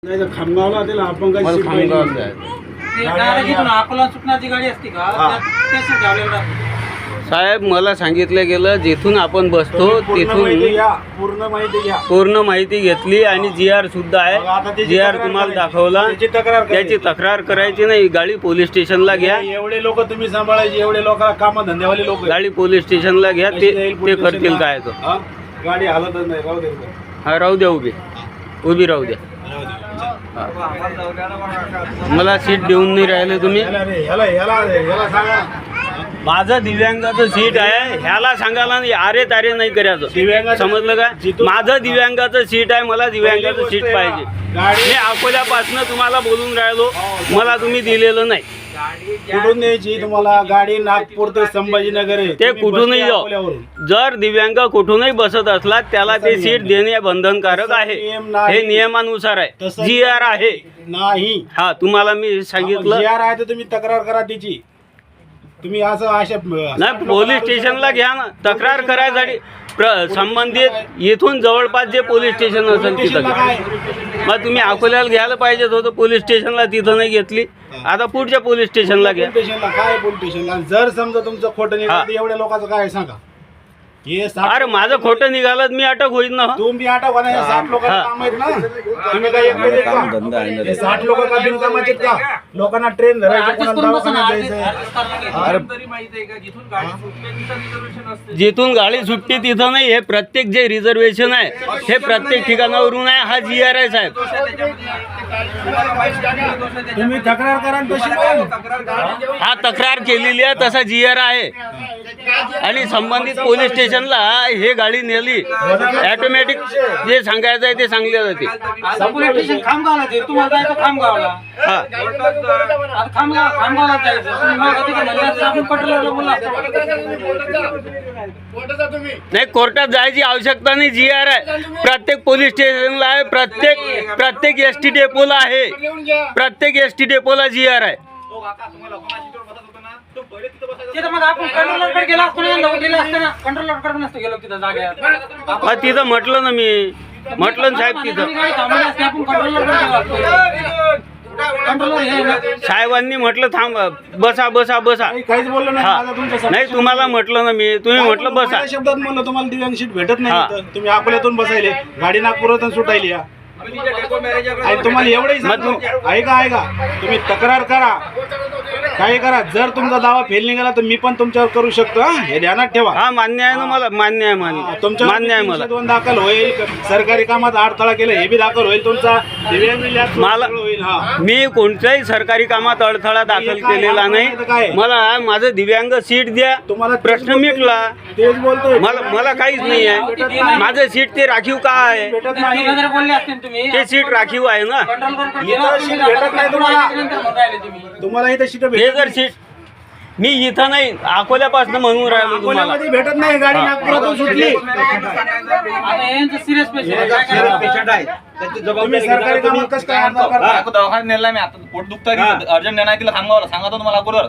नाही तर खामगावला त्याला आपण काही सीट पाहिजे. अकोला सुटण्याची गाडी असते का? साहेब मला सांगितलं गेलं जिथून आपण बसतो तिथून पूर्ण माहिती घेतली आणि GR सुद्धा आहे. GR तुम्हाला दाखवला. त्याची तक्रार करायची नाही. गाडी पोलीस स्टेशनला घ्या. एवढे लोक तुम्ही सांभाळायचे, एवढे लोक काम धंद्यावाले लोक. गाडी पोलीस स्टेशनला घ्या. ते करतील काय तो. गाडी हालतच नाही. राहू दे. हा राहू द्या. उभी राहू द्या. मला सीट देऊन नाही राहिले तुम्ही. माझं दिव्यांगाचं सीट आहे. ह्याला सांगायला नाही अरे तारे नाही करायचं. समजलं का? माझं दिव्यांगाचं सीट आहे. मला दिव्यांगाचं सीट पाहिजे. मी अकोल्यापासून तुम्हाला बोलून राहिलो. मला तुम्ही दिलेलं नाही. कुठून न्यायची तुम्हाला गाडी? नागपूर ते संभाजीनगर आहे. ते कुठूनही जाऊ. जर दिव्यांग कुठूनही बसत असला त्याला ते सीट देणे बंधनकारक आहे. हे नियमानुसार आहे. GR आहे नाही. हा तुम्हाला मी सांगितलं. GR आहे तर तुम्ही तक्रार करा त्याची. तुम्ही असं अशा नाही पोलीस स्टेशनला घ्या ना. तक्रार करायसाठी संबंधित इथून जवळपास जे पोलीस स्टेशन असेल तिथं मग तुम्ही अकोल्याला घ्यायला पाहिजेत होतं. पोलीस स्टेशनला तिथं नाही घेतली. आता पुढच्या पोलीस स्टेशनला घ्या. काय पोलीस स्टेशनला जर समजा तुमचं खोटं निघालं एवढ्या लोकांचं काय सांगा. अरे माझं खोटं निघालं मी अटक होईल ना. तुम्ही अटक होणार. 60 लोकांचं काम आहेत ना. तुम्ही काय एकटे का? 60 लोक का बिनकामाचे का? लोकांना ट्रेन धरायचं, जिथून गाडी सुटते तिथं नाही. हे प्रत्येक जे रिझर्वेशन आहे हे प्रत्येक ठिकाणावरून आहे. हा GR आहे साहेब. तुम्ही तक्रार करा तशी. हा तक्रार केलेली आहे. तसा GR आहे आणि संबंधित पोलीस स्टेशनला हे गाडी नेली ऑटोमॅटिक जे सांगायचं आहे ते सांगले जाते. नाही कोर्टात जायची आवश्यकता नाही. GR आहे. प्रत्येक पोलीस स्टेशनला आहे. प्रत्येक ST डेपोला आहे. प्रत्येक ST डेपोला GR आहे. तिथं म्हटलं ना मी. म्हटलं साहेब तिथं साहेबांनी म्हटलं थांब बसा. काहीच बोललो नाही. तुम्हाला म्हटलं ना मी. तुम्ही म्हटलं बसा. शब्दात म्हणलं तुम्हाला दिव्यांग सीट भेटत नाही. तुम्ही अकोल्यातून बसायले. गाडी नागपुरातून सुटायली. तुम्हाला एवढंही ऐका तुम्ही तक्रार करा. काय करा. जर तुमचा दावा फेल निघाला तर मी पण तुमच्यावर करू शकतो. हे ध्यानात ठेवा. हा मान्य आहे ना मला. मान्य आहे मला. 2 दाखल होईल. सरकारी कामात अडथळा केला हे बी दाखल होईल. तुमचा मला मी कोणत्याही सरकारी कामात अडथळा दाखल केलेला नाही. मला माझं दिव्यांग सीट द्या. तुम्हाला प्रश्न मिटला. तेच बोलतोय. मला काहीच नाही आहे. माझं सीट ते राखीव का आहे? ते सीट राखीव आहे ना. तुम्हाला इथं सीट जर सीट मी इथं नाही अकोल्यापासून म्हणून राहिलो तुम्हाला. भेटत नाही. गाडी नागपुरातून सुटली. दवाखान्यात नेला मी. आता पोट दुखतं अर्जंट नेणार तिला सांगा तुम्हाला अगोदर.